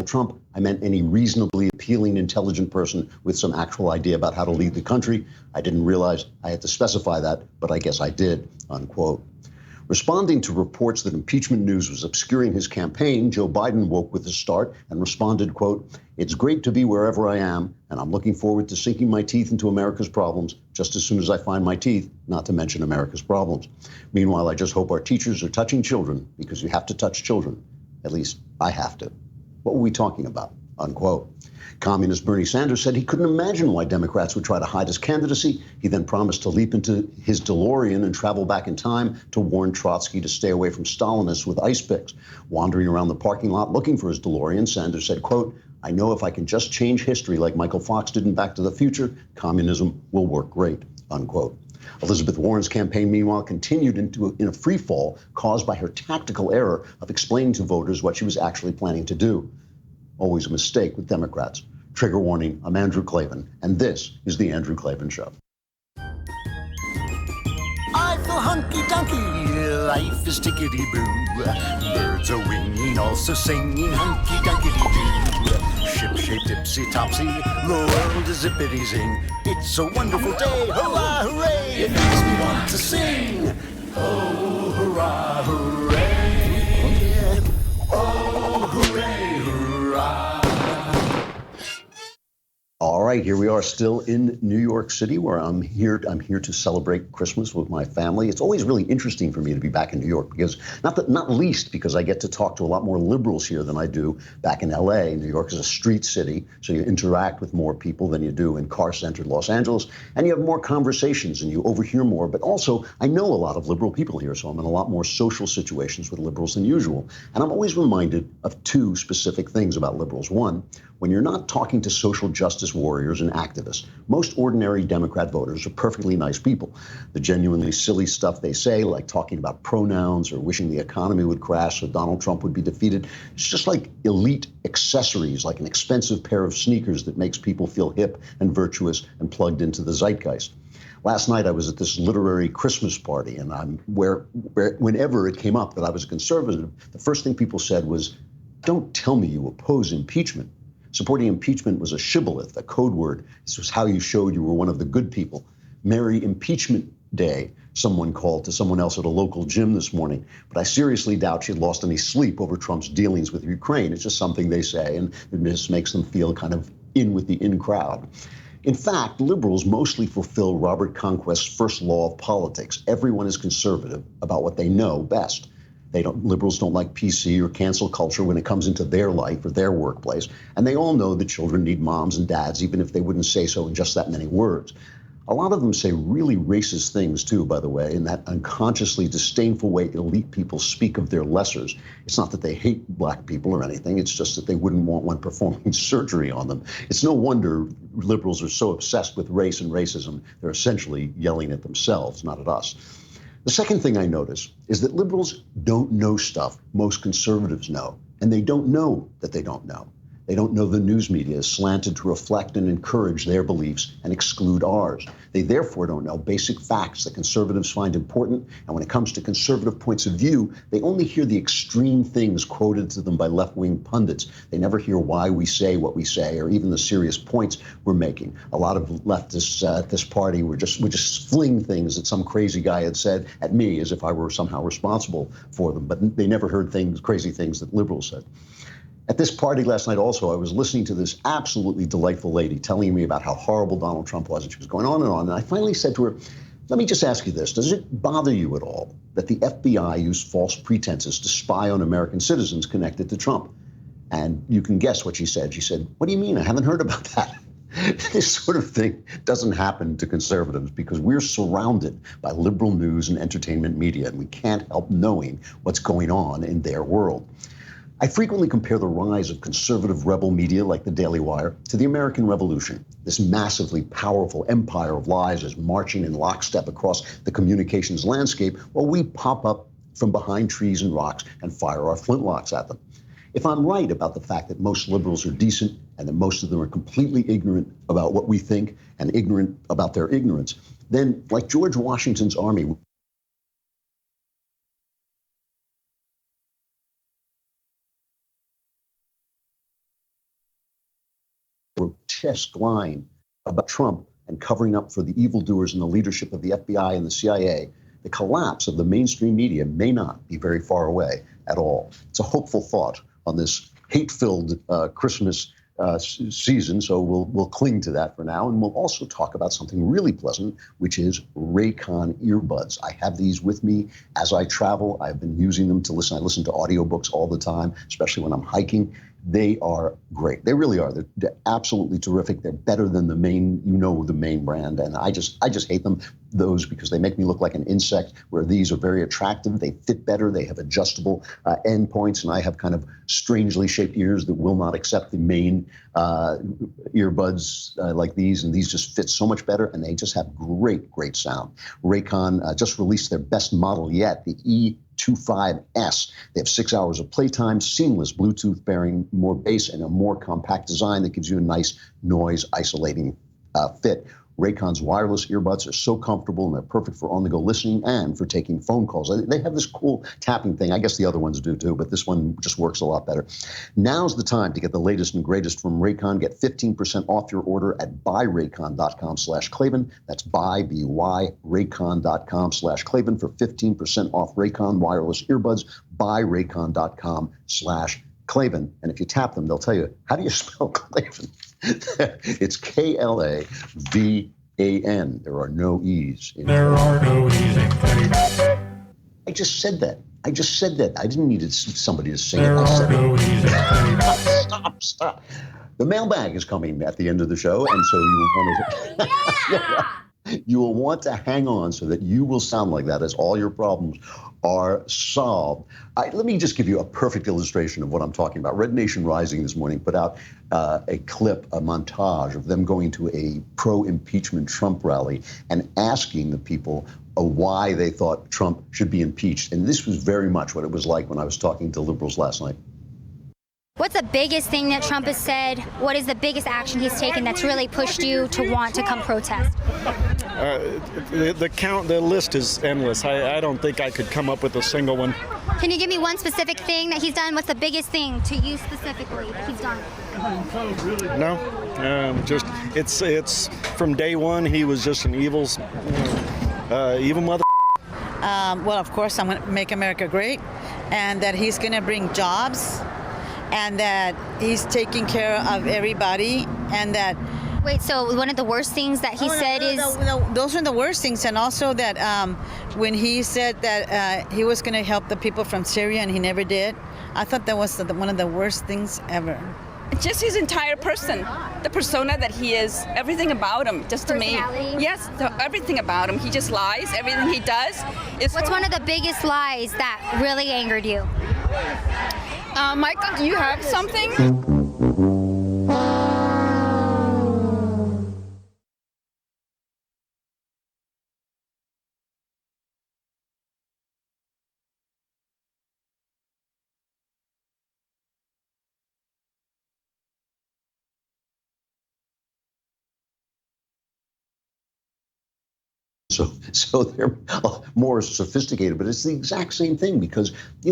Trump, I meant any reasonably appealing, intelligent person with some actual idea about how to lead the country. I didn't realize I had to specify that, but I guess I did, unquote. Responding to reports that impeachment news was obscuring his campaign, Joe Biden woke with a start and responded, quote, "It's great to be wherever I am, and I'm looking forward to sinking my teeth into America's problems just as soon as I find my teeth, not to mention America's problems. Meanwhile, I just hope our teachers are touching children, because you have to touch children. At least I have to. What were we talking about?" Unquote. Communist Bernie Sanders said he couldn't imagine why Democrats would try to hide his candidacy. He then promised to leap into his DeLorean and travel back in time to warn Trotsky to stay away from Stalinists with ice picks. Wandering around the parking lot looking for his DeLorean, Sanders said, quote, "I know if I can just change history like Michael Fox did in Back to the Future, communism will work great," unquote. Elizabeth Warren's campaign, meanwhile, continued in a free fall caused by her tactical error of explaining to voters what she was actually planning to do. Always a mistake with Democrats. Trigger warning, I'm Andrew Klavan, and this is The Andrew Klavan Show. I feel hunky-dunky, life is tickety-boo. Birds are winging, also singing hunky-dunky-doo. Ship-shaped, ipsy-topsy, the world is zippity-zing. It's a wonderful day, hurrah, hooray! It makes me want to sing. Oh, hurrah, hooray! Oh, hooray, hurrah! All right, here we are still in New York City, where I'm here to celebrate Christmas with my family. It's always really interesting for me to be back in New York because not least because I get to talk to a lot more liberals here than I do back in LA. New York is a street city, so you interact with more people than you do in car-centered Los Angeles, and you have more conversations and you overhear more. But also, I know a lot of liberal people here, so I'm in a lot more social situations with liberals than usual. And I'm always reminded of two specific things about liberals. One, when you're not talking to social justice warriors and activists, most ordinary Democrat voters are perfectly nice people. The genuinely silly stuff they say, like talking about pronouns or wishing the economy would crash so Donald Trump would be defeated, it's just like elite accessories, like an expensive pair of sneakers that makes people feel hip and virtuous and plugged into the zeitgeist. Last night, I was at this literary Christmas party, and whenever it came up that I was a conservative, the first thing people said was, "Don't tell me you oppose impeachment." Supporting impeachment was a shibboleth, a code word. This was how you showed you were one of the good people. Merry Impeachment Day, someone called to someone else at a local gym this morning. But I seriously doubt she'd lost any sleep over Trump's dealings with Ukraine. It's just something they say, and it just makes them feel kind of in with the in crowd. In fact, liberals mostly fulfill Robert Conquest's first law of politics. Everyone is conservative about what they know best. Liberals don't like PC or cancel culture when it comes into their life or their workplace. And they all know that children need moms and dads, even if they wouldn't say so in just that many words. A lot of them say really racist things, too, by the way, in that unconsciously disdainful way elite people speak of their lessers. It's not that they hate black people or anything. It's just that they wouldn't want one performing surgery on them. It's no wonder liberals are so obsessed with race and racism. They're essentially yelling at themselves, not at us. The second thing I notice is that liberals don't know stuff most conservatives know, and they don't know that they don't know. They don't know the news media is slanted to reflect and encourage their beliefs and exclude ours. They therefore don't know basic facts that conservatives find important, and when it comes to conservative points of view, they only hear the extreme things quoted to them by left-wing pundits. They never hear why we say what we say, or even the serious points we're making. A lot of leftists at this party would just fling things that some crazy guy had said at me as if I were somehow responsible for them, but they never heard crazy things that liberals said. At this party last night also, I was listening to this absolutely delightful lady telling me about how horrible Donald Trump was, and she was going on. And I finally said to her, let me just ask you this. Does it bother you at all that the FBI used false pretenses to spy on American citizens connected to Trump? And you can guess what she said. She said, what do you mean? I haven't heard about that. This sort of thing doesn't happen to conservatives because we're surrounded by liberal news and entertainment media, and we can't help knowing what's going on in their world. I frequently compare the rise of conservative rebel media like the Daily Wire to the American Revolution. This massively powerful empire of lies is marching in lockstep across the communications landscape while we pop up from behind trees and rocks and fire our flintlocks at them. If I'm right about the fact that most liberals are decent and that most of them are completely ignorant about what we think and ignorant about their ignorance, then like George Washington's army, chest line about Trump and covering up for the evildoers in the leadership of the FBI and the CIA, the collapse of the mainstream media may not be very far away at all. It's a hopeful thought on this hate-filled Christmas season, so we'll cling to that for now, and we'll also talk about something really pleasant, which is Raycon earbuds. I have these with me as I travel. I've been using them to listen. I listen to audiobooks all the time, especially when I'm hiking. They are great. They really are. They're absolutely terrific. They're better than the main brand. And I just hate those because they make me look like an insect, where these are very attractive. They fit better. They have adjustable end points. And I have kind of strangely shaped ears that will not accept the main earbuds like these. And these just fit so much better. And they just have great sound. Raycon just released their best model yet, the E25S. They have 6 hours of playtime, seamless Bluetooth bearing, more bass, and a more compact design that gives you a nice noise isolating fit. Raycon's wireless earbuds are so comfortable, and they're perfect for on-the-go listening and for taking phone calls. They have this cool tapping thing. I guess the other ones do too, but this one just works a lot better. Now's the time to get the latest and greatest from Raycon. Get 15% off your order at buyraycon.com/Klavan. That's buy, B-Y, raycon.com/Klavan for 15% off Raycon wireless earbuds. Buyraycon.com/Klavan. And if you tap them, they'll tell you, how do you spell Klavan? It's Klavan. There are no E's. There are no E's in Klavan. I just said that. I didn't need somebody to sing There it. are no E's in Klavan. Stop. The mailbag is coming at the end of the show, and so you will want to hang on so that you will sound like that as all your problems are solved. Let me just give you a perfect illustration of what I'm talking about. Red Nation Rising this morning put out a clip, a montage of them going to a pro-impeachment Trump rally and asking the people why they thought Trump should be impeached. And this was very much what it was like when I was talking to liberals last night. What's the biggest thing that Trump has said? What is the biggest action he's taken that's really pushed you to want to come protest? The list is endless. I don't think I could come up with a single one. Can you give me one specific thing that he's done? What's the biggest thing to you specifically that he's done? No, just it's from day one he was just an evil mother. Well, of course, I'm going to make America great, and that he's going to bring jobs, and that he's taking care of everybody, and that... Wait, so one of the worst things that he said is... No, those are the worst things, and also that when he said that he was going to help the people from Syria and he never did, I thought that was one of the worst things ever. Just his entire person, the persona that he is, everything about him, just to me. Yes, everything about him. He just lies. Everything he does is... What's one of the biggest lies that really angered you? Michael, do you have something? So they're more sophisticated, but it's the exact same thing because, they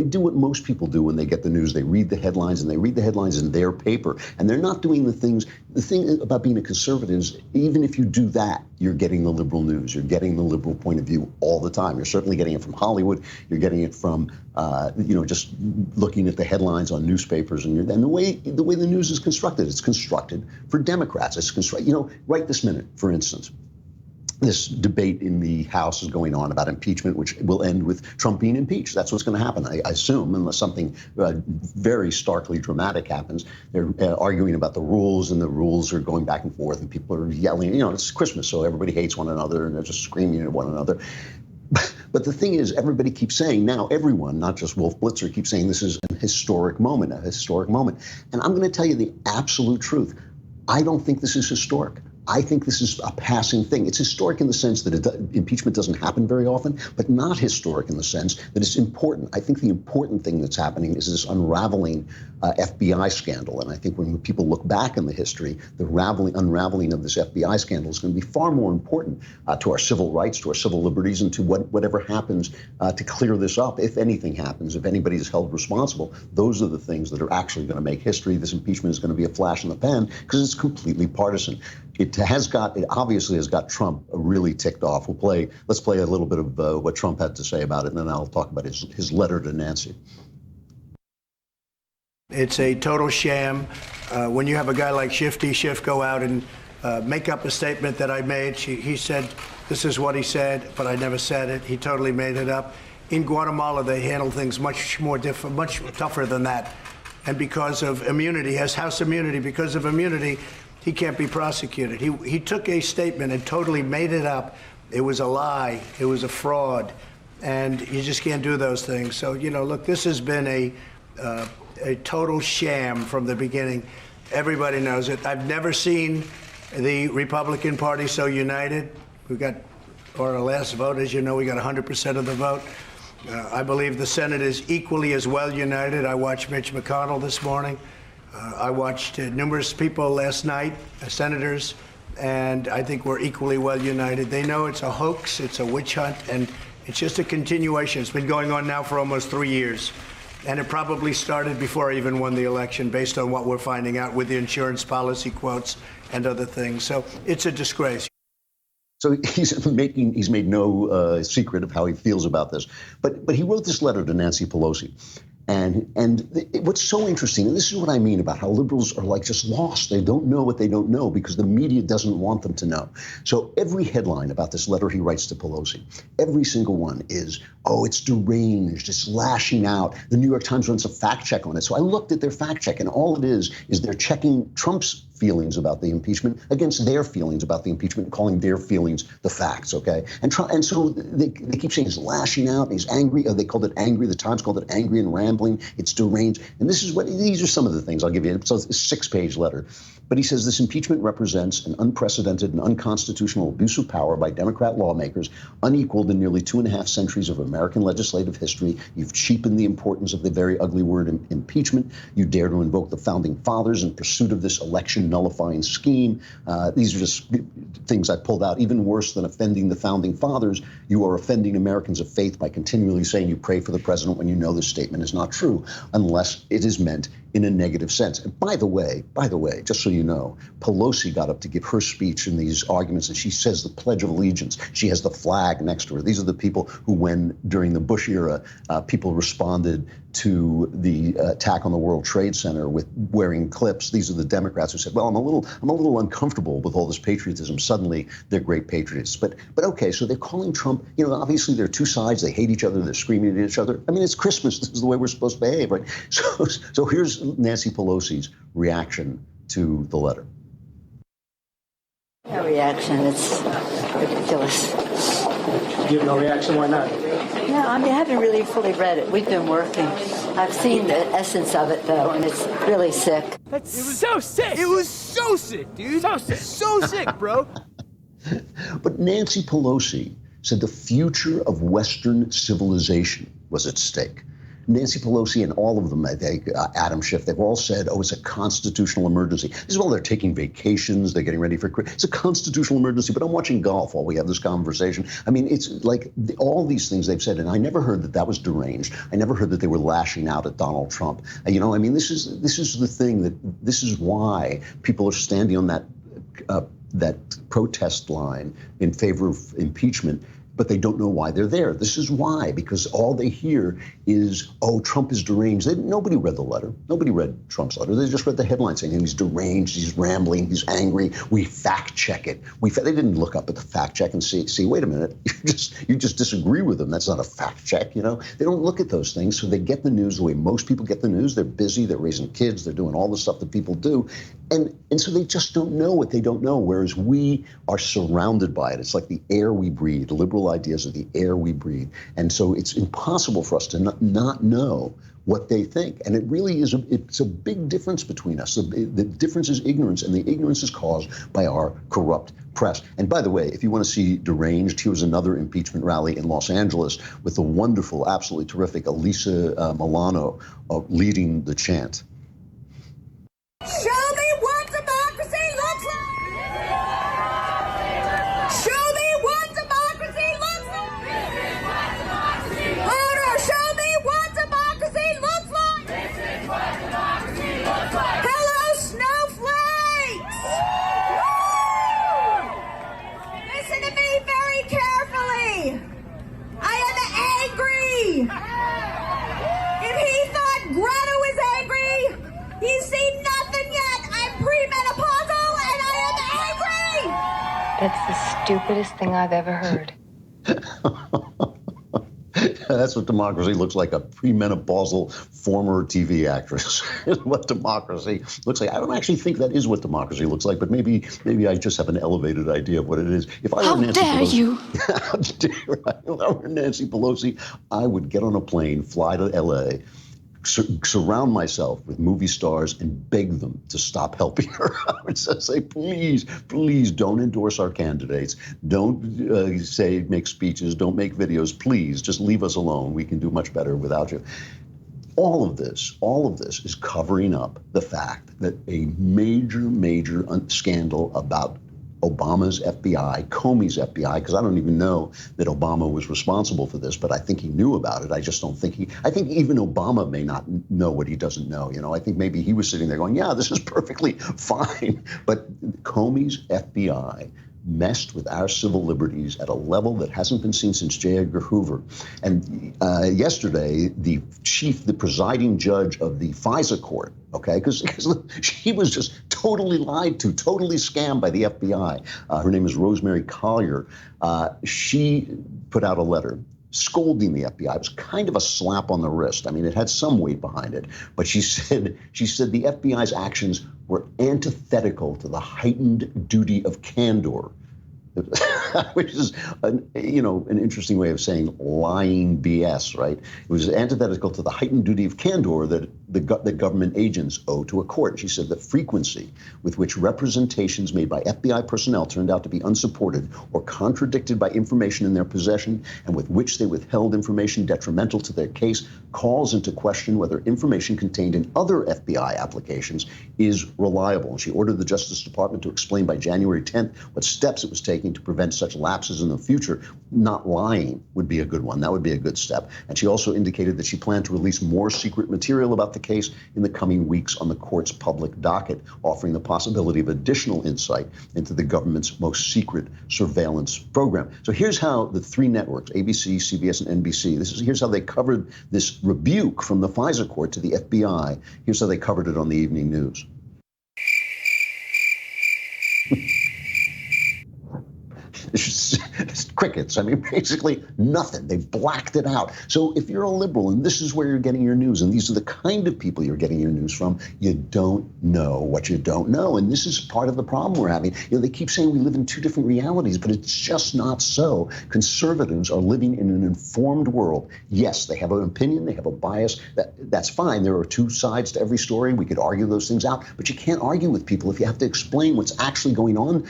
do what most people do when they get the news. They read the headlines, and they read the headlines in their paper, and they're not doing the things. The thing about being a conservative is even if you do that, you're getting the liberal news. You're getting the liberal point of view all the time. You're certainly getting it from Hollywood. You're getting it from, just looking at the headlines on newspapers. And the way the news is constructed, it's constructed for Democrats. It's constructed, right this minute, for instance. This debate in the House is going on about impeachment, which will end with Trump being impeached. That's what's going to happen, I assume, unless something very starkly dramatic happens. They're arguing about the rules, and the rules are going back and forth, and people are yelling. It's Christmas, so everybody hates one another, and they're just screaming at one another. But the thing is, everybody keeps saying now, everyone, not just Wolf Blitzer, keeps saying this is a historic moment. And I'm going to tell you the absolute truth. I don't think this is historic. I think this is a passing thing. It's historic in the sense that impeachment doesn't happen very often, but not historic in the sense that it's important. I think the important thing that's happening is this unraveling FBI scandal. And I think when people look back in the history, the unraveling of this FBI scandal is going to be far more important to our civil rights, to our civil liberties, and to whatever happens to clear this up. If anything happens, if anybody is held responsible, those are the things that are actually going to make history. This impeachment is going to be a flash in the pan because it's completely partisan. It obviously has got Trump really ticked off. Let's play a little bit of what Trump had to say about it, and then I'll talk about his letter to Nancy. It's a total sham. When you have a guy like Schiff go out and make up a statement that I made, he said, this is what he said, but I never said it. He totally made it up. In Guatemala, they handle things much tougher than that. And because of immunity, has House immunity, because of immunity, he can't be prosecuted. He took a statement and totally made it up. It was a lie. It was a fraud. And you just can't do those things. So, look, this has been a total sham from the beginning. Everybody knows it. I've never seen the Republican Party so united. Our last vote, as you know, we got 100% of the vote. I believe the Senate is equally as well united. I watched Mitch McConnell this morning. I watched numerous people last night, senators, and I think we're equally well united. They know it's a hoax, it's a witch hunt, and it's just a continuation. It's been going on now for almost 3 years. And it probably started before I even won the election, based on what we're finding out with the insurance policy quotes and other things. So it's a disgrace. So he's made no secret of how he feels about this. But he wrote this letter to Nancy Pelosi. And what's so interesting, and this is what I mean about how liberals are like just lost. They don't know what they don't know because the media doesn't want them to know. So every headline about this letter he writes to Pelosi, every single one is, oh, it's deranged, it's lashing out. The New York Times runs a fact check on it. So I looked at their fact check, and all it is they're checking Trump's feelings about the impeachment against their feelings about the impeachment, calling their feelings the facts, okay? And so they keep saying he's lashing out, he's angry. They called it angry. The Times called it angry and rambling. It's deranged. And these are some of the things I'll give you. So it's a 6-page letter. But he says this impeachment represents an unprecedented and unconstitutional abuse of power by Democrat lawmakers, unequaled in nearly 2.5 centuries of American legislative history. You've cheapened the importance of the very ugly word impeachment. You dare to invoke the founding fathers in pursuit of this election nullifying scheme. These are just things I pulled out. Even worse than offending the founding fathers, you are offending Americans of faith by continually saying you pray for the president when you know this statement is not true, unless it is meant in a negative sense. And by the way, just so you know, Pelosi got up to give her speech in these arguments, and she says the Pledge of Allegiance. She has the flag next to her. These are the people who, when during the Bush era, people responded to the attack on the World Trade Center with wearing clips. These are the Democrats who said, well, I'm a little uncomfortable with all this patriotism. Suddenly, they're great patriots. But okay, so they're calling Trump, obviously there are two sides. They hate each other. They're screaming at each other. I mean, it's Christmas. This is the way we're supposed to behave, right? So here's Nancy Pelosi's reaction to the letter. No reaction. It's ridiculous. You have no reaction? Why not? Yeah, I haven't really fully read it. We've been working. I've seen the essence of it, though, and it's really sick. It was so sick. It was so sick, dude. So sick. So sick, bro. But Nancy Pelosi said the future of Western civilization was at stake. Nancy Pelosi and all of them, I think, Adam Schiff, they've all said, oh, it's a constitutional emergency. This is while they're taking vacations, they're getting ready for, it's a constitutional emergency, but I'm watching golf while we have this conversation. I mean, it's like all these things they've said, and I never heard that was deranged. I never heard that they were lashing out at Donald Trump. This is the thing this is why people are standing on that protest line in favor of impeachment, but they don't know why they're there. This is why, because all they hear is, oh, Trump is deranged. Nobody read the letter. Nobody read Trump's letter. They just read the headline saying he's deranged, he's rambling, he's angry. We fact check it. They didn't look up at the fact check and see, wait a minute, you just disagree with them. That's not a fact check, They don't look at those things, so they get the news the way most people get the news. They're busy, they're raising kids, they're doing all the stuff that people do. And so they just don't know what they don't know, whereas we are surrounded by it. It's like the air we breathe. Liberal ideas are the air we breathe. And so it's impossible for us to not know what they think. And it really is, it's a big difference between us. The difference is ignorance, and the ignorance is caused by our corrupt press. And by the way, if you want to see deranged, here was another impeachment rally in Los Angeles with the wonderful, absolutely terrific Elisa Milano leading the chant. Show me what democracy looks like! Show me what democracy looks like! This is what democracy looks like! Louder! Show me what democracy looks like! This is what democracy looks like! Hello, snowflakes! Listen to me very carefully! I am angry! If he thought Greta was angry, he's seen nothing yet. I'm premenopausal and I am angry. That's the stupidest thing I've ever heard. That's what democracy looks like, a premenopausal former TV actress. What democracy looks like. I don't actually think that is what democracy looks like, but maybe I just have an elevated idea of what it is. If I were Nancy Pelosi, how dare I? If I were Nancy Pelosi, I would get on a plane, fly to LA, surround myself with movie stars and beg them to stop helping her. I would say, please don't endorse our candidates. Don't make speeches. Don't make videos. Please just leave us alone. We can do much better without you. All of this is covering up the fact that a major scandal about Obama's FBI, Comey's FBI, because I don't even know that Obama was responsible for this, but I think he knew about it. I just don't think I think even Obama may not know what he doesn't know. You know, I think maybe he was sitting there going, yeah, this is perfectly fine. But Comey's FBI messed with our civil liberties at a level that hasn't been seen since J. Edgar Hoover. And yesterday, the presiding judge of the FISA court, okay, because she was just totally lied to, totally scammed by the FBI. Her name is Rosemary Collier. She put out a letter scolding the FBI. It was kind of a slap on the wrist. I mean, it had some weight behind it. But she said the FBI's actions were antithetical to the heightened duty of candor, which is an interesting way of saying lying BS, right? It was antithetical to the heightened duty of candor that that government agents owe to a court. She said the frequency with which representations made by FBI personnel turned out to be unsupported or contradicted by information in their possession, and with which they withheld information detrimental to their case, calls into question whether information contained in other FBI applications is reliable. And she ordered the Justice Department to explain by January 10th what steps it was taking to prevent such lapses in the future. Not lying would be a good one. That would be a good step. And she also indicated that she planned to release more secret material about the case in the coming weeks on the court's public docket, offering the possibility of additional insight into the government's most secret surveillance program. So here's how the three networks, ABC, CBS, and NBC, here's how they covered this rebuke from the FISA court to the FBI. Here's how they covered it on the evening news. It's crickets. I mean, basically nothing. They blacked it out. So if you're a liberal and this is where you're getting your news, and these are the kind of people you're getting your news from, you don't know what you don't know. And this is part of the problem we're having. You know, they keep saying we live in two different realities, but it's just not so. Conservatives are living in an informed world. Yes, they have an opinion, they have a bias. That's fine. There are two sides to every story. We could argue those things out, but you can't argue with people if you have to explain what's actually going on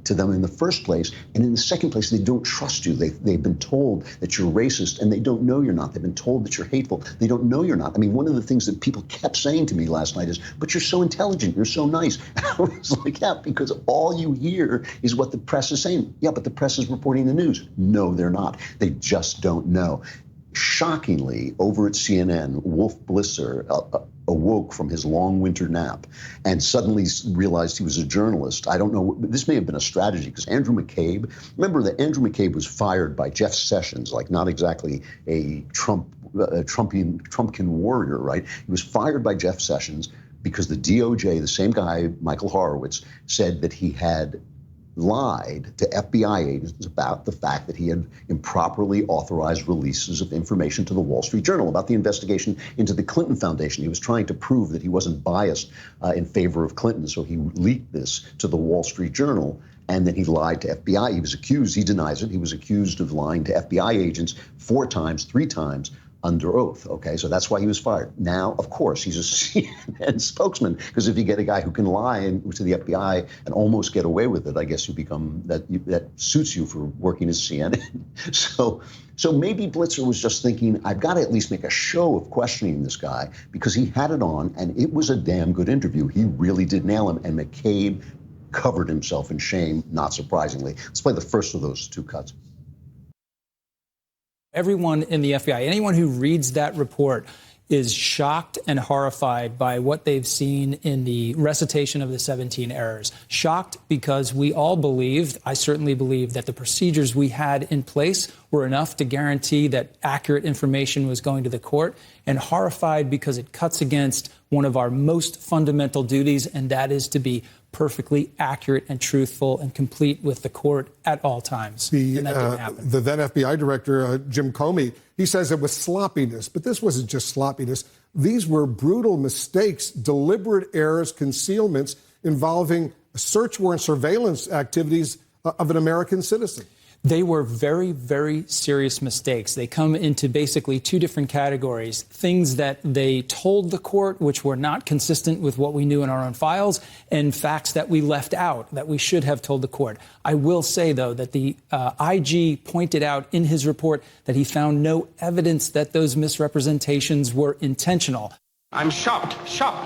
to them in the first place. And in the second place, they don't trust you. They've been told that you're racist, and they don't know you're not. They've been told that you're hateful. They don't know you're not. I mean, one of the things that people kept saying to me last night is, but you're so intelligent, you're so nice. And I was like, yeah, because all you hear is what the press is saying. Yeah, but the press is reporting the news. No, they're not. They just don't know. Shockingly, over at CNN, Wolf Blitzer awoke from his long winter nap and suddenly realized he was a journalist. I don't know. This may have been a strategy because Andrew McCabe, remember that Andrew McCabe was fired by Jeff Sessions, like not exactly a Trumpkin warrior, right? He was fired by Jeff Sessions because the DOJ, the same guy, Michael Horowitz, said that he had lied to FBI agents about the fact that he had improperly authorized releases of information to the Wall Street Journal about the investigation into the Clinton Foundation. He was trying to prove that he wasn't biased in favor of Clinton, so he leaked this to the Wall Street Journal. And then he lied to FBI. He was accused, he denies it, he was accused of lying to FBI agents 4 times, 3 times under oath. Okay, so that's why he was fired. Now, of course, he's a CNN spokesman, because if you get a guy who can lie to the FBI and almost get away with it, I guess you become, that suits you for working as CNN. So maybe Blitzer was just thinking, I've got to at least make a show of questioning this guy, because he had it on, and it was a damn good interview. He really did nail him, and McCabe covered himself in shame, not surprisingly. Let's play the first of those 2 cuts. Everyone in the FBI, anyone who reads that report, is shocked and horrified by what they've seen in the recitation of the 17 errors. Shocked because we all believed, I certainly believed, that the procedures we had in place were enough to guarantee that accurate information was going to the court, and horrified because it cuts against one of our most fundamental duties, and that is to be perfectly accurate and truthful and complete with the court at all times. And that didn't happen. The then FBI director, Jim Comey, he says it was sloppiness, but this wasn't just sloppiness. These were brutal mistakes, deliberate errors, concealments involving search warrant surveillance activities of an American citizen. They were very, very serious mistakes. They come into basically 2 different categories: things that they told the court, which were not consistent with what we knew in our own files, and facts that we left out that we should have told the court. I will say, though, that the IG pointed out in his report that he found no evidence that those misrepresentations were intentional. I'm shocked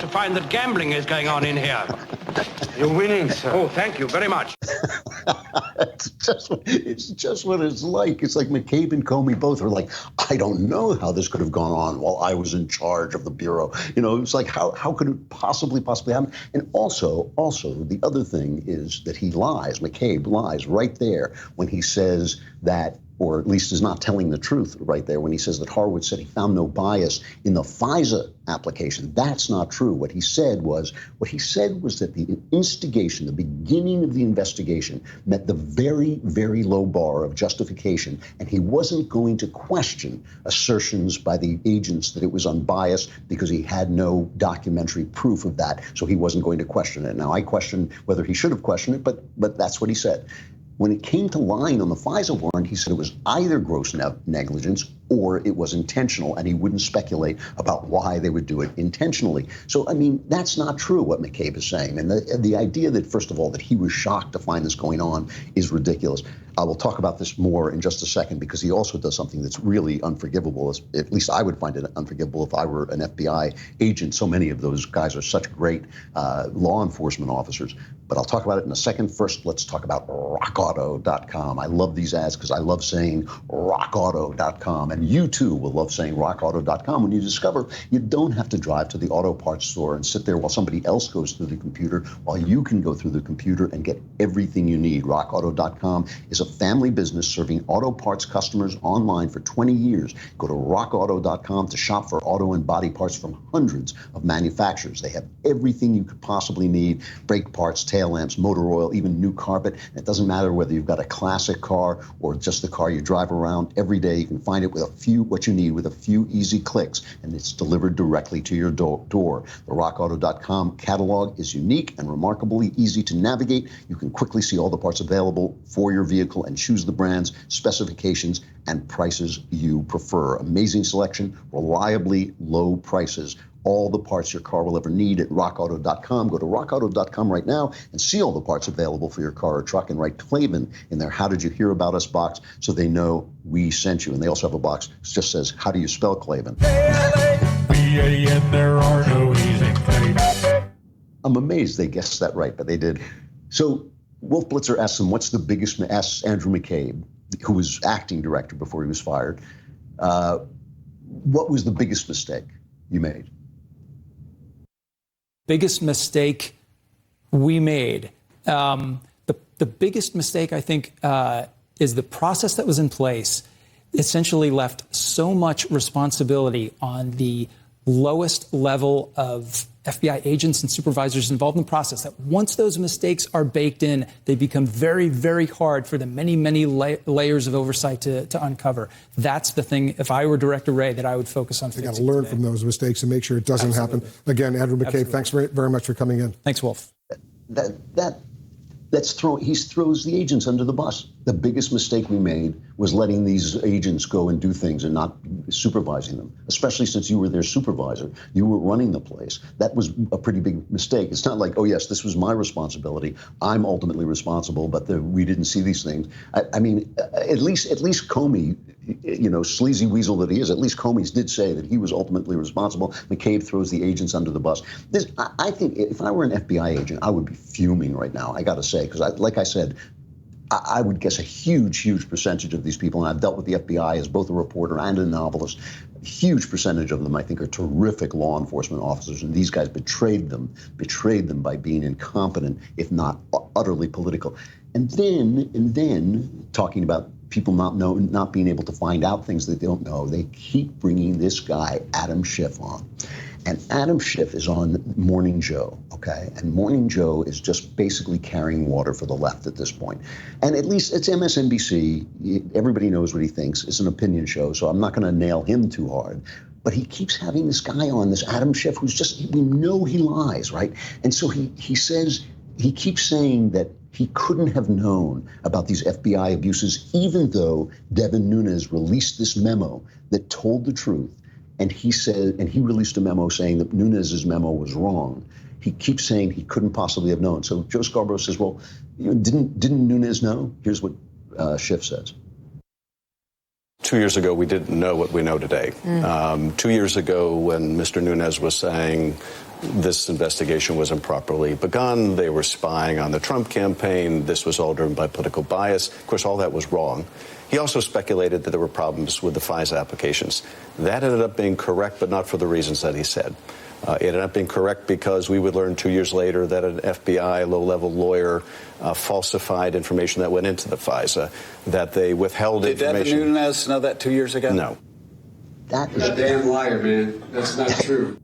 to find that gambling is going on in here. You're winning, sir. Oh, thank you very much. It's just what it's like. It's like McCabe and Comey both are like, I don't know how this could have gone on while I was in charge of the Bureau. You know, it's like, how could it possibly happen? And also, the other thing is that he lies. McCabe lies right there when he says that, or at least is not telling the truth right there when he says that Horowitz said he found no bias in the FISA application. That's not true. What he said was that the instigation, the beginning of the investigation, met the very, very low bar of justification, and he wasn't going to question assertions by the agents that it was unbiased because he had no documentary proof of that, so he wasn't going to question it. Now, I question whether he should have questioned it, but that's what he said. When it came to lying on the FISA warrant, he said it was either gross negligence or it was intentional, and he wouldn't speculate about why they would do it intentionally. So, I mean, that's not true, what McCabe is saying. And the idea that, first of all, that he was shocked to find this going on is ridiculous. I will talk about this more in just a second, because he also does something that's really unforgivable. At least I would find it unforgivable if I were an FBI agent. So many of those guys are such great law enforcement officers. But I'll talk about it in a second. First, let's talk about rockauto.com. I love these ads because I love saying rockauto.com. And you, too, will love saying rockauto.com when you discover you don't have to drive to the auto parts store and sit there while somebody else goes through the computer, while you can go through the computer and get everything you need. Rockauto.com is a family business serving auto parts customers online for 20 years. Go to rockauto.com to shop for auto and body parts from hundreds of manufacturers. They have everything you could possibly need: brake parts, tail lamps, motor oil, even new carpet. And it doesn't matter whether you've got a classic car or just the car you drive around every day. You can find it with what you need with a few easy clicks, and it's delivered directly to your door. The rockauto.com catalog is unique and remarkably easy to navigate. You can quickly see all the parts available for your vehicle and choose the brands, specifications, and prices you prefer. Amazing selection, reliably low prices. All the parts your car will ever need at rockauto.com. Go to rockauto.com right now and see all the parts available for your car or truck, and write Klavan in their How Did You Hear About Us box so they know we sent you. And they also have a box that just says, how do you spell Klavan? V-A-N, there are no easy things. I'm amazed they guessed that right, but they did. So Wolf Blitzer asks Andrew McCabe, who was acting director before he was fired, what was the biggest mistake you made? Biggest mistake we made. The biggest mistake, I think, is the process that was in place essentially left so much responsibility on the lowest level of FBI agents and supervisors involved in the process, that once those mistakes are baked in, they become very, very hard for the many, many layers of oversight to uncover. That's the thing, if I were Director Wray, that I would focus on. You got to learn from those mistakes and make sure it doesn't happen. Again, Andrew McCabe, thanks very much for coming in. Thanks, Wolf. He throws the agents under the bus. The biggest mistake we made was letting these agents go and do things and not supervising them, especially since you were their supervisor. You were running the place. That was a pretty big mistake. It's not like, oh, yes, this was my responsibility. I'm ultimately responsible, but we didn't see these things. I mean, at least Comey, you know, sleazy weasel that he is, at least Comey did say that he was ultimately responsible. McCabe throws the agents under the bus. I think if I were an FBI agent, I would be fuming right now, I got to say, because like I said, I would guess a huge percentage of these people, and I've dealt with the FBI as both a reporter and a novelist, a huge percentage of them, I think, are terrific law enforcement officers, and these guys betrayed them by being incompetent, if not utterly political. And then talking about people not being able to find out things that they don't know, they keep bringing this guy, Adam Schiff, on. And Adam Schiff is on Morning Joe, okay? And Morning Joe is just basically carrying water for the left at this point. And at least it's MSNBC. Everybody knows what he thinks. It's an opinion show, so I'm not going to nail him too hard. But he keeps having this guy on, this Adam Schiff, who's just, we know he lies, right? And so he keeps saying that he couldn't have known about these FBI abuses, even though Devin Nunes released this memo that told the truth. And he released a memo saying that Nunes's memo was wrong. He keeps saying he couldn't possibly have known. So Joe Scarborough says, well, you know, didn't Nunes know? Here's what Schiff says. 2 years ago, we didn't know what we know today. 2 years ago, when Mr. Nunes was saying this investigation was improperly begun, they were spying on the Trump campaign, this was all driven by political bias. Of course, all that was wrong. He also speculated that there were problems with the FISA applications. That ended up being correct, but not for the reasons that he said. It ended up being correct because we would learn 2 years later that an FBI low-level lawyer falsified information that went into the FISA, that they withheld information. Did Devin Nunes know that 2 years ago? No. That is a damn liar, man. That's not true.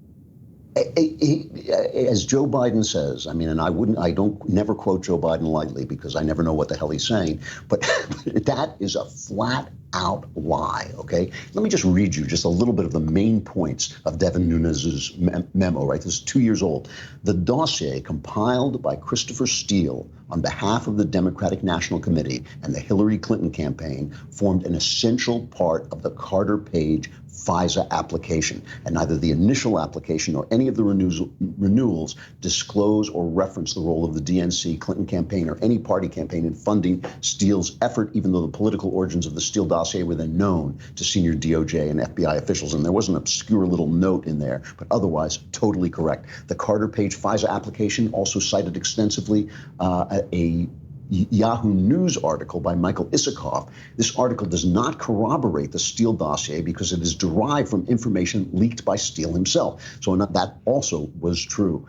As Joe Biden says, I mean, and I don't never quote Joe Biden lightly because I never know what the hell he's saying, but that is a flat out lie, okay? Let me just read you just a little bit of the main points of Devin Nunes's memo, right? This is 2 years old. The dossier compiled by Christopher Steele on behalf of the Democratic National Committee and the Hillary Clinton campaign formed an essential part of the Carter Page FISA application, and neither the initial application or any of the renewals disclose or reference the role of the DNC, Clinton campaign, or any party campaign in funding Steele's effort, even though the political origins of the Steele dossier were then known to senior DOJ and FBI officials. And there was an obscure little note in there, but otherwise totally correct. The Carter Page FISA application also cited extensively a Yahoo News article by Michael Isikoff. This article does not corroborate the Steele dossier because it is derived from information leaked by Steele himself. So that also was true.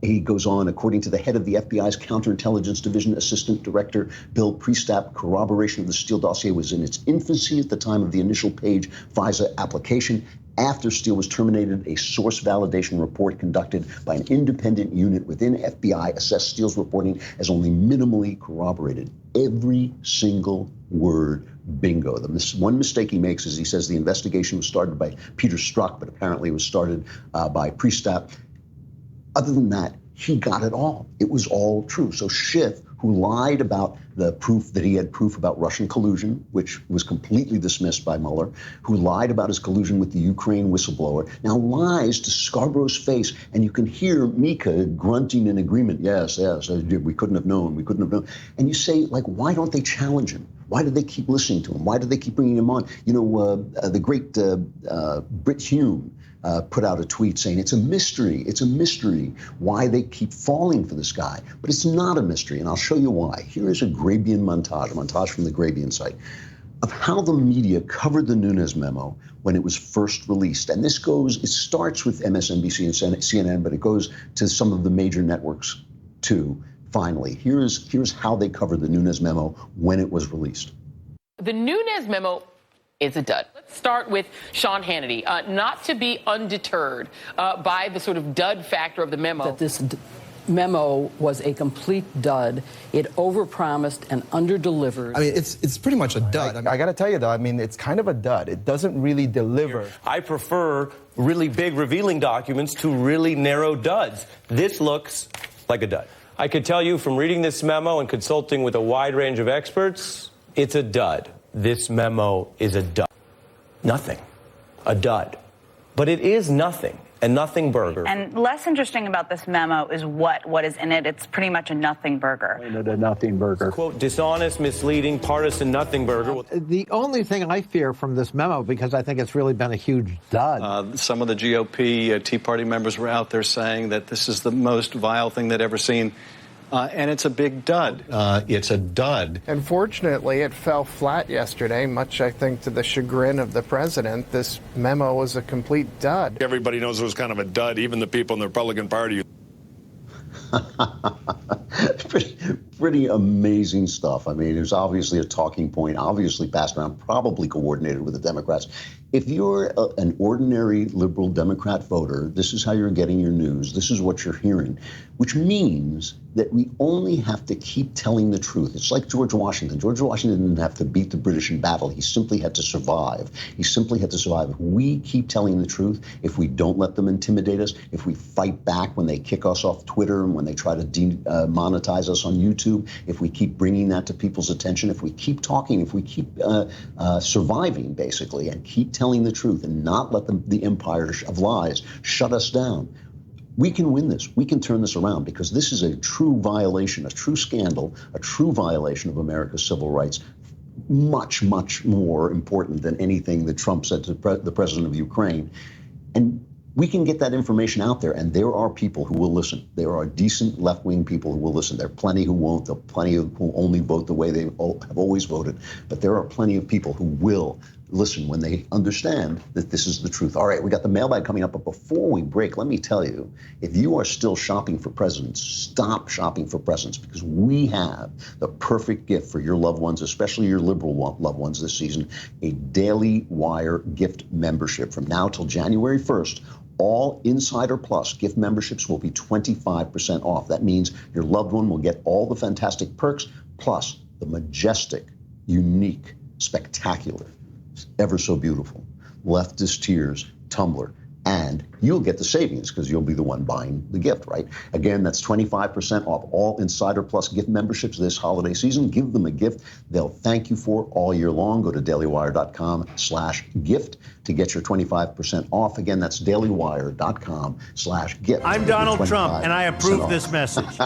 He goes on, according to the head of the FBI's Counterintelligence Division, Assistant Director Bill Priestap, corroboration of the Steele dossier was in its infancy at the time of the initial Page FISA application. After Steele was terminated, a source validation report conducted by an independent unit within FBI assessed Steele's reporting as only minimally corroborated. Every single word, bingo. The one mistake he makes is he says the investigation was started by Peter Strzok, but apparently it was started by Priestap. Other than that, he got it all. It was all true. So Schiff, who lied about the proof that he had proof about Russian collusion, which was completely dismissed by Mueller, who lied about his collusion with the Ukraine whistleblower, now lies to Scarborough's face, and you can hear Mika grunting in agreement. Yes, we couldn't have known, we couldn't have known. And you say, like, why don't they challenge him? Why do they keep listening to him? Why do they keep bringing him on? You know, the great Brit Hume put out a tweet saying it's a mystery why they keep falling for this guy. But it's not a mystery, and I'll show you why. Here is a Grabian montage, a montage from the Grabian site, of how the media covered the Nunes memo when it was first released. And it starts with MSNBC and CNN, but it goes to some of the major networks too, finally. Here's how they covered the Nunes memo when it was released. The Nunes memo is a dud. Let's start with Sean Hannity. Not to be undeterred by the sort of dud factor of the memo. That this memo was a complete dud. It overpromised and underdelivered. I mean, it's pretty much a dud. I got to tell you, though, I mean, it's kind of a dud. It doesn't really deliver. I prefer really big revealing documents to really narrow duds. This looks like a dud. I could tell you from reading this memo and consulting with a wide range of experts, it's a dud. This memo is a dud. Nothing. A dud. But it is nothing. A nothing burger. And less interesting about this memo is what is in it. It's pretty much a nothing burger. A nothing burger. Quote, dishonest, misleading, partisan nothing burger. The only thing I fear from this memo, because I think it's really been a huge dud. Some of the GOP Tea Party members were out there saying that this is the most vile thing they'd ever seen. And it's a big dud. It's a dud. Unfortunately, it fell flat yesterday, much, I think, to the chagrin of the president. This memo was a complete dud. Everybody knows it was kind of a dud, even the people in the Republican Party. Pretty amazing stuff. I mean, there's obviously a talking point, obviously passed around, probably coordinated with the Democrats. If you're an ordinary liberal Democrat voter, this is how you're getting your news. This is what you're hearing, which means that we only have to keep telling the truth. It's like George Washington. George Washington didn't have to beat the British in battle. He simply had to survive. He simply had to survive. If we keep telling the truth, if we don't let them intimidate us, if we fight back when they kick us off Twitter and when they try to demonetize us on YouTube, if we keep bringing that to people's attention, if we keep talking, if we keep surviving, basically, and keep telling the truth and not let the empire of lies shut us down, we can win this. We can turn this around, because this is a true violation, a true scandal, a true violation of America's civil rights. Much, much more important than anything that Trump said to the president of Ukraine. And we can get that information out there, and there are people who will listen. There are decent left-wing people who will listen. There are plenty who won't. There are plenty who only vote the way they have always voted. But there are plenty of people who will listen when they understand that this is the truth. All right, we got the mailbag coming up, but before we break, let me tell you, if you are still shopping for presents, stop shopping for presents, because we have the perfect gift for your loved ones, especially your liberal loved ones this season, a Daily Wire gift membership. From now till January 1st, all Insider Plus gift memberships will be 25% off. That means your loved one will get all the fantastic perks, plus the majestic, unique, spectacular, ever so beautiful Leftist Tears tumbler. And you'll get the savings because you'll be the one buying the gift, right? Again, that's 25% off all Insider Plus gift memberships this holiday season. Give them a gift they'll thank you for all year long. Go to dailywire.com/gift to get your 25% off. Again, that's dailywire.com/gift. I'm Donald Trump, and I approve this message.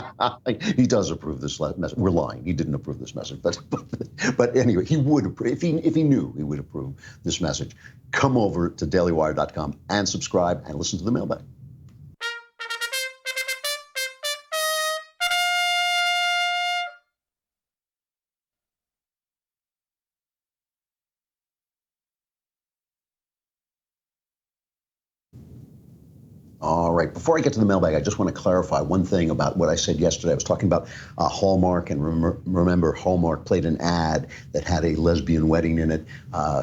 He does approve this message. We're lying. He didn't approve this message. But anyway, he would approve. If he knew, he would approve this message. Come over to dailywire.com and subscribe and listen to the mailbag. All right. Before I get to the mailbag, I just want to clarify one thing about what I said yesterday. I was talking about Hallmark, and remember, Hallmark played an ad that had a lesbian wedding in it.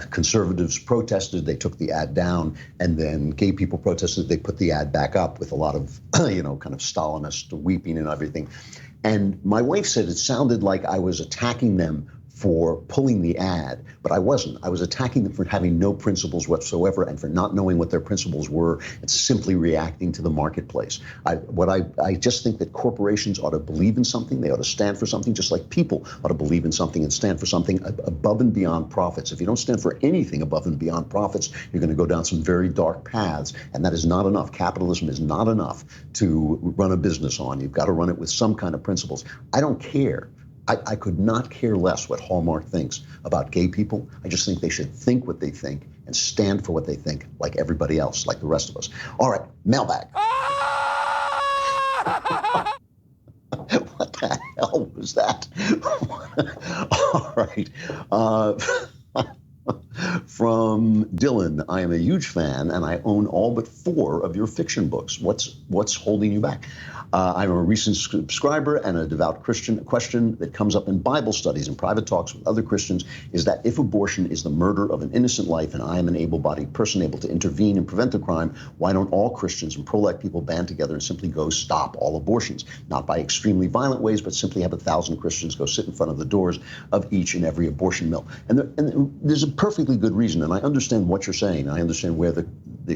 Conservatives protested. They took the ad down. And then gay people protested. They put the ad back up with a lot of, kind of Stalinist weeping and everything. And my wife said it sounded like I was attacking them for pulling the ad, but I wasn't. I was attacking them for having no principles whatsoever and for not knowing what their principles were and simply reacting to the marketplace. I just think that corporations ought to believe in something. They ought to stand for something, just like people ought to believe in something and stand for something above and beyond profits. If you don't stand for anything above and beyond profits, you're going to go down some very dark paths, and that is not enough. Capitalism is not enough to run a business on. You've got to run it with some kind of principles. I don't care. I could not care less what Hallmark thinks about gay people. I just think they should think what they think and stand for what they think, like everybody else, like the rest of us. All right, mailbag. What the hell was that? All right. From Dylan, I am a huge fan, and I own all but 4 of your fiction books. What's holding you back? I'm a recent subscriber and a devout Christian. A question that comes up in Bible studies and private talks with other Christians is that if abortion is the murder of an innocent life and I am an able-bodied person able to intervene and prevent the crime, why don't all Christians and pro-life people band together and simply go stop all abortions? Not by extremely violent ways, but simply have 1,000 Christians go sit in front of the doors of each and every abortion mill. And there's a perfectly good reason, and I understand what you're saying. I understand where the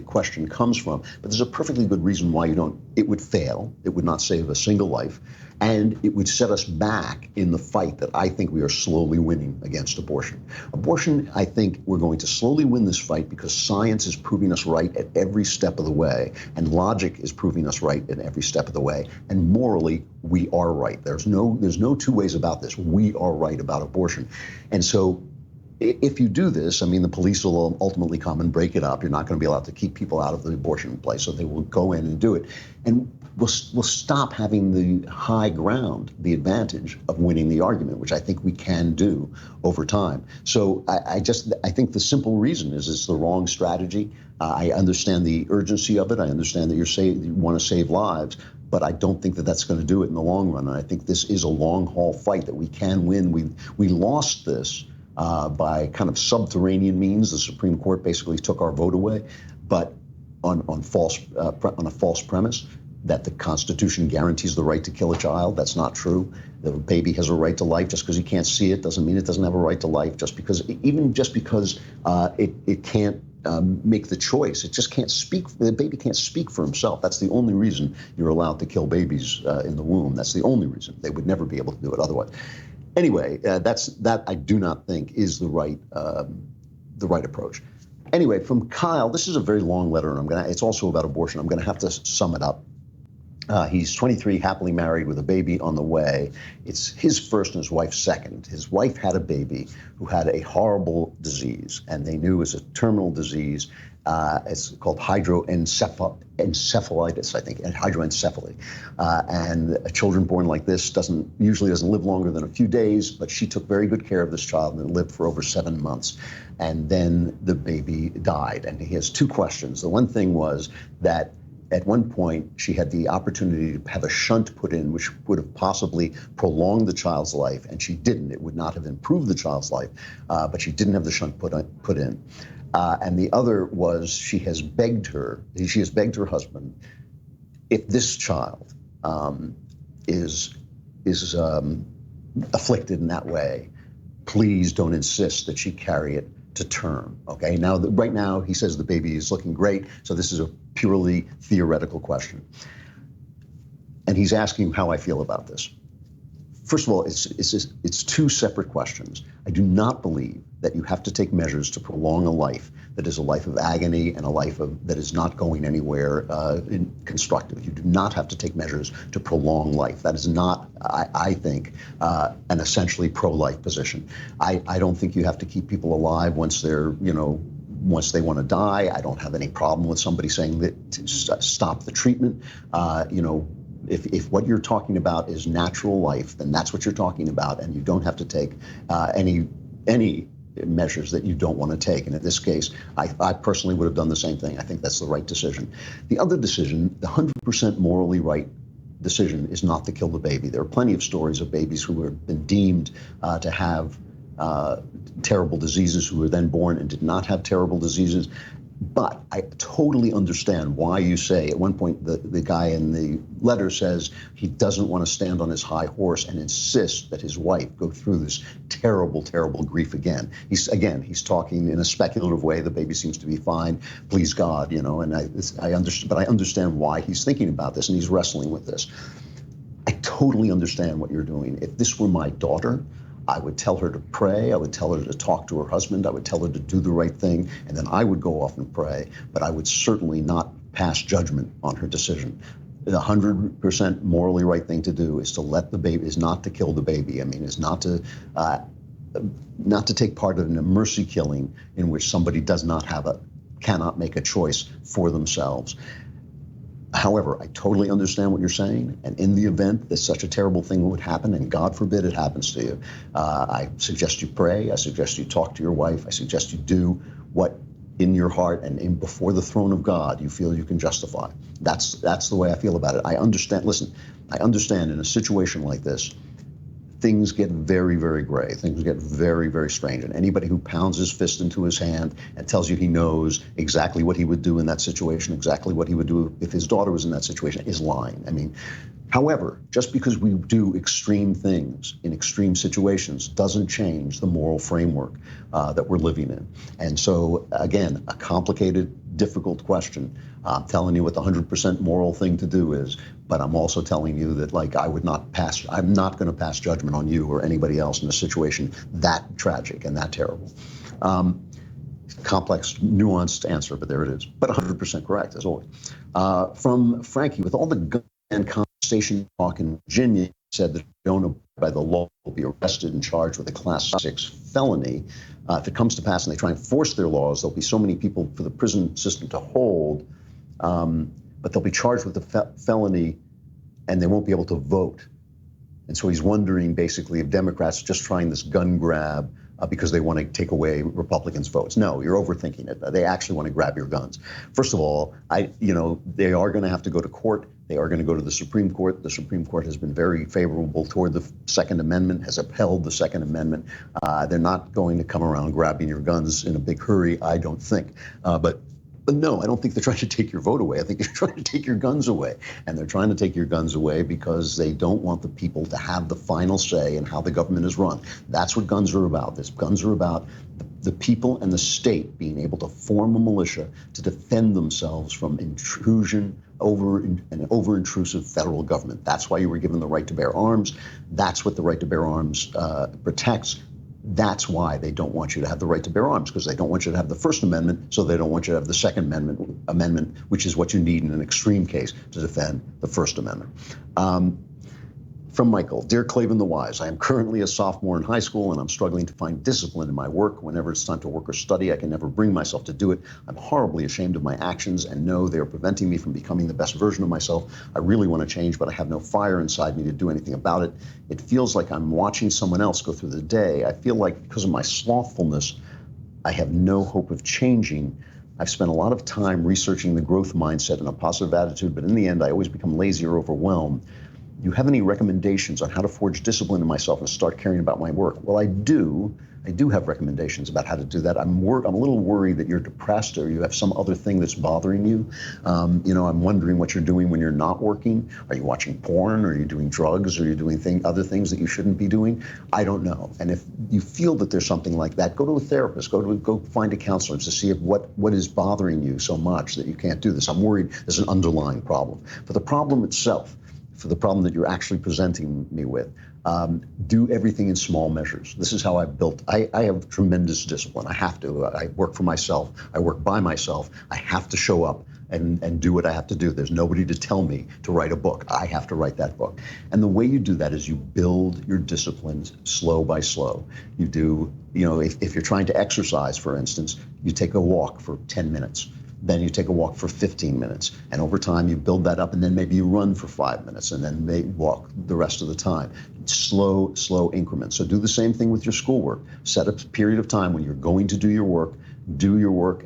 question comes from, but there's a perfectly good reason why it would fail. It would not save a single life, and it would set us back in the fight that I think we are slowly winning against abortion. Abortion, I think we're going to slowly win this fight because science is proving us right at every step of the way, and logic is proving us right at every step of the way, and morally, we are right. There's no two ways about this. We are right about abortion. And so if you do this, I mean, the police will ultimately come and break it up. You're not going to be allowed to keep people out of the abortion place, so they will go in and do it. And we'll stop having the high ground, the advantage of winning the argument, which I think we can do over time. So I think the simple reason is it's the wrong strategy. I understand the urgency of it. I understand that you want to save lives, but I don't think that that's going to do it in the long run. And I think this is a long-haul fight that we can win. We lost this by kind of subterranean means. The Supreme Court basically took our vote away, but on a false premise that the Constitution guarantees the right to kill a child. That's not true. The baby has a right to life. Just because you can't see it doesn't mean it doesn't have a right to life. Even just because it can't make the choice. It just can't speak. The baby can't speak for himself. That's the only reason you're allowed to kill babies in the womb. That's the only reason. They would never be able to do it otherwise. Anyway, that I do not think is the right approach. Anyway, from Kyle, this is a very long letter, and it's also about abortion. I'm going to have to sum it up. He's 23, happily married with a baby on the way. It's his first and his wife's second. His wife had a baby who had a horrible disease, and they knew it was a terminal disease. It's called hydroencephalitis, I think, and hydroencephaly. And children born like this usually doesn't live longer than a few days, but she took very good care of this child and lived for over 7 months. And then the baby died. And he has two questions. The one thing was that at one point, she had the opportunity to have a shunt put in, which would have possibly prolonged the child's life, and she didn't. It would not have improved the child's life, but she didn't have the shunt put in. And the other was she has begged her husband, if this child is afflicted in that way, please don't insist that she carry it to term. Okay. Now, right now, he says the baby is looking great, so this is a purely theoretical question. And he's asking how I feel about this. First of all, it's two separate questions. I do not believe that you have to take measures to prolong a life that is a life of agony and a life that is not going anywhere constructive. You do not have to take measures to prolong life. That is not, I think, an essentially pro-life position. I don't think you have to keep people alive once they're, once they want to die. I don't have any problem with somebody saying that to stop the treatment. If what you're talking about is natural life, then that's what you're talking about, and you don't have to take any measures that you don't want to take. And in this case, I personally would have done the same thing. I think that's the right decision. The other decision, the 100% morally right decision, is not to kill the baby. There are plenty of stories of babies who have been deemed to have terrible diseases who were then born and did not have terrible diseases. But I totally understand why you say, at one point, the guy in the letter says he doesn't want to stand on his high horse and insist that his wife go through this terrible, terrible grief again. He's talking in a speculative way. The baby seems to be fine, please God, and I understand why he's thinking about this and he's wrestling with this. I totally understand what you're doing. If this were my daughter, I would tell her to pray. I would tell her to talk to her husband. I would tell her to do the right thing, and then I would go off and pray. But I would certainly not pass judgment on her decision. The 100% morally right thing to do is to let the baby, is not to kill the baby. I mean, is not to take part in a mercy killing in which somebody cannot make a choice for themselves. However, I totally understand what you're saying, and in the event that such a terrible thing would happen, and God forbid it happens to you, I suggest you pray, I suggest you talk to your wife, I suggest you do what in your heart and before the throne of God, you feel you can justify. That's the way I feel about it. I understand. Listen, I understand in a situation like this, things get very, very gray. Things get very, very strange. And anybody who pounds his fist into his hand and tells you he knows exactly what he would do in that situation, exactly what he would do if his daughter was in that situation, is lying. I mean, however, just because we do extreme things in extreme situations doesn't change the moral framework that we're living in. And so, again, a complicated, difficult question. I'm telling you what the 100% moral thing to do is, but I'm also telling you that, like, I'm not going to pass judgment on you or anybody else in a situation that tragic and that terrible. Complex, nuanced answer, but there it is. But 100% correct, as always. From Frankie, with all the gun and conversation talk in Virginia, said that if you don't abide by the law, will be arrested and charged with a Class 6 felony. If it comes to pass and they try and force their laws, there'll be so many people for the prison system to hold, but they'll be charged with the felony and they won't be able to vote. And so he's wondering, basically, if Democrats are just trying this gun grab because they want to take away Republicans' votes. No, you're overthinking it. They actually want to grab your guns. First of all, they are going to have to go to court. They are going to go to the Supreme Court. The Supreme Court has been very favorable toward the Second Amendment, has upheld the Second Amendment. They're not going to come around grabbing your guns in a big hurry, I don't think. But no, I don't think they're trying to take your vote away. I think they're trying to take your guns away. And they're trying to take your guns away because they don't want the people to have the final say in how the government is run. That's what guns are about. Guns are about the people and the state being able to form a militia to defend themselves from intrusion over an over-intrusive federal government. That's why you were given the right to bear arms. That's what the right to bear arms protects. That's why they don't want you to have the right to bear arms, because they don't want you to have the First Amendment, so they don't want you to have the Second Amendment, which is what you need in an extreme case to defend the First Amendment. From Michael, Dear Klavan the Wise, I am currently a sophomore in high school and I'm struggling to find discipline in my work. Whenever it's time to work or study, I can never bring myself to do it. I'm horribly ashamed of my actions and know they are preventing me from becoming the best version of myself. I really want to change, but I have no fire inside me to do anything about it. It feels like I'm watching someone else go through the day. I feel like because of my slothfulness, I have no hope of changing. I've spent a lot of time researching the growth mindset and a positive attitude, but in the end, I always become lazy or overwhelmed. Do you have any recommendations on how to forge discipline in myself and start caring about my work? Well, I do. I do have recommendations about how to do that. I'm a little worried that you're depressed or you have some other thing that's bothering you. I'm wondering what you're doing when you're not working. Are you watching porn? Are you doing drugs? Are you doing other things that you shouldn't be doing? I don't know. And if you feel that there's something like that, go to a therapist. Go find a counselor to see if what is bothering you so much that you can't do this. I'm worried there's an underlying problem. For the problem itself, for the problem that you're actually presenting me with, do everything in small measures. This is how I've built. I have tremendous discipline. I have to. I work for myself. I work by myself. I have to show up and do what I have to do. There's nobody to tell me to write a book. I have to write that book. And the way you do that is you build your disciplines slow by slow. You do, if you're trying to exercise, for instance, you take a walk for 10 minutes. Then you take a walk for 15 minutes. And over time, you build that up, and then maybe you run for 5 minutes, and then maybe walk the rest of the time. Slow increments. So do the same thing with your schoolwork. Set a period of time when you're going to do your work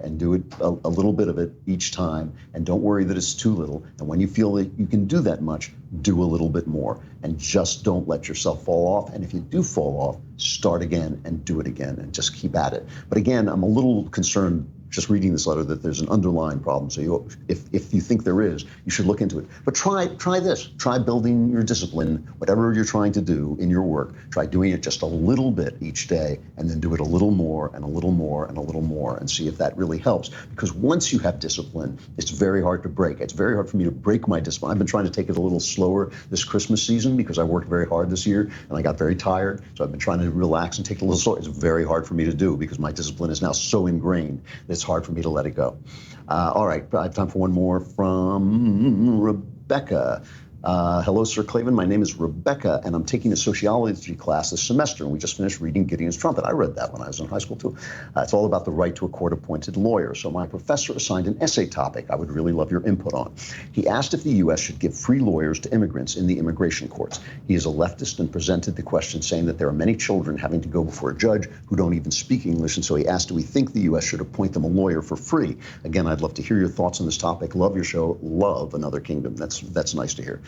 and do it a little bit of it each time. And don't worry that it's too little. And when you feel that you can do that much, do a little bit more. And just don't let yourself fall off. And if you do fall off, start again and do it again and just keep at it. But again, I'm a little concerned just reading this letter that there's an underlying problem. So if you think there is, you should look into it. But try this. Try building your discipline, whatever you're trying to do in your work. Try doing it just a little bit each day, and then do it a little more and a little more and a little more, and see if that really helps. Because once you have discipline, it's very hard to break. It's very hard for me to break my discipline. I've been trying to take it a little slower this Christmas season because I worked very hard this year and I got very tired. So I've been trying to relax and take it a little slower. It's very hard for me to do because my discipline is now so ingrained that it's hard for me to let it go. All right, I have time for one more from Rebecca. Hello, Sir Klavan. My name is Rebecca, and I'm taking a sociology class this semester, and we just finished reading Gideon's Trumpet. I read that when I was in high school, too. It's all about the right to a court-appointed lawyer. So my professor assigned an essay topic I would really love your input on. He asked if the U.S. should give free lawyers to immigrants in the immigration courts. He is a leftist and presented the question saying that there are many children having to go before a judge who don't even speak English, and so he asked, do we think the U.S. should appoint them a lawyer for free? Again, I'd love to hear your thoughts on this topic. Love your show. Love Another Kingdom. That's nice to hear.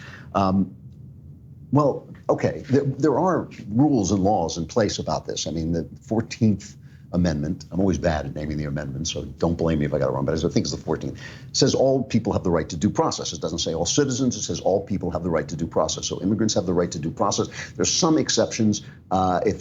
Well, okay, there are rules and laws in place about this. I mean, the 14th Amendment, I'm always bad at naming the amendments, so don't blame me if I got it wrong, but I think it's the 14th, says all people have the right to due process. It doesn't say all citizens, it says all people have the right to due process. So immigrants have the right to due process. There's some exceptions. If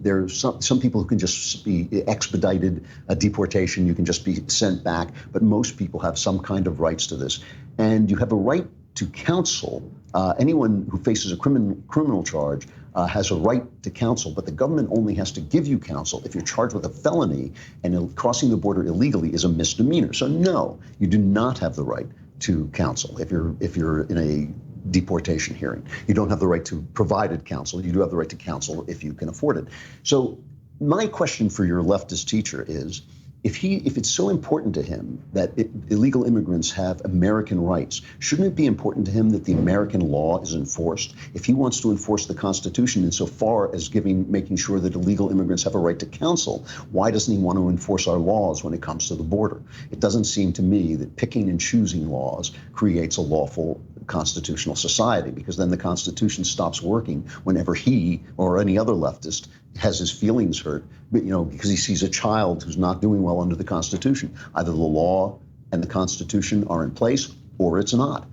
there's some people who can just be expedited deportation, you can just be sent back, but most people have some kind of rights to this. And you have a right to counsel. Anyone who faces a criminal charge has a right to counsel, but the government only has to give you counsel if you're charged with a felony and crossing the border illegally is a misdemeanor. So no, you do not have the right to counsel if you're in a deportation hearing. You don't have the right to provided counsel. You do have the right to counsel if you can afford it. So my question for your leftist teacher is, if it's so important to him that illegal immigrants have American rights, shouldn't it be important to him that the American law is enforced? If he wants to enforce the Constitution insofar as making sure that illegal immigrants have a right to counsel, why doesn't he want to enforce our laws when it comes to the border? It doesn't seem to me that picking and choosing laws creates a lawful constitutional society, because then the Constitution stops working whenever he or any other leftist has his feelings hurt, because he sees a child who's not doing well under the Constitution. Either the law and the Constitution are in place or it's not.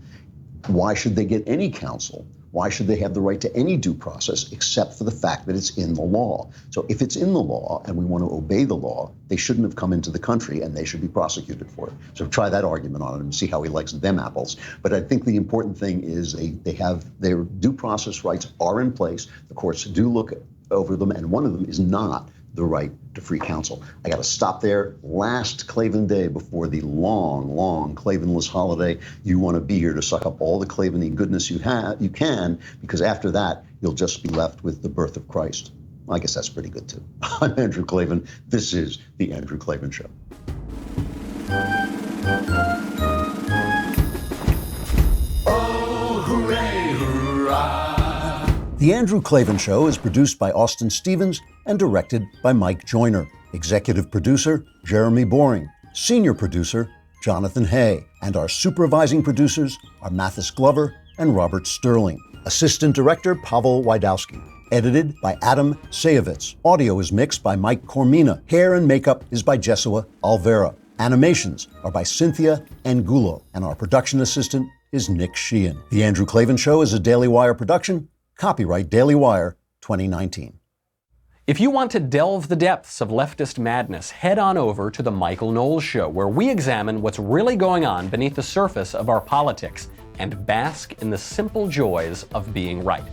Why should they get any counsel? Why should they have the right to any due process except for the fact that it's in the law? So if it's in the law and we want to obey the law, they shouldn't have come into the country and they should be prosecuted for it. So try that argument on him and see how he likes them apples. But I think the important thing is they have their due process rights are in place. The courts do look over them, and one of them is not the right to free counsel. I got to stop there. Last Klavan day before the long, long Klavanless holiday. You want to be here to suck up all the Klavan-y goodness you can, because after that, you'll just be left with the birth of Christ. I guess that's pretty good, too. I'm Andrew Klavan. This is The Andrew Klavan Show. Oh, hooray, hurrah. The Andrew Klavan Show is produced by Austin Stevens and directed by Mike Joyner. Executive producer, Jeremy Boring. Senior producer, Jonathan Hay. And our supervising producers are Mathis Glover and Robert Sterling. Assistant director, Pavel Wydowski. Edited by Adam Sayevitz. Audio is mixed by Mike Cormina. Hair and makeup is by Jesua Alvera. Animations are by Cynthia Angulo. And our production assistant is Nick Sheehan. The Andrew Klavan Show is a Daily Wire production. Copyright Daily Wire 2019. If you want to delve the depths of leftist madness, head on over to The Michael Knowles Show, where we examine what's really going on beneath the surface of our politics and bask in the simple joys of being right.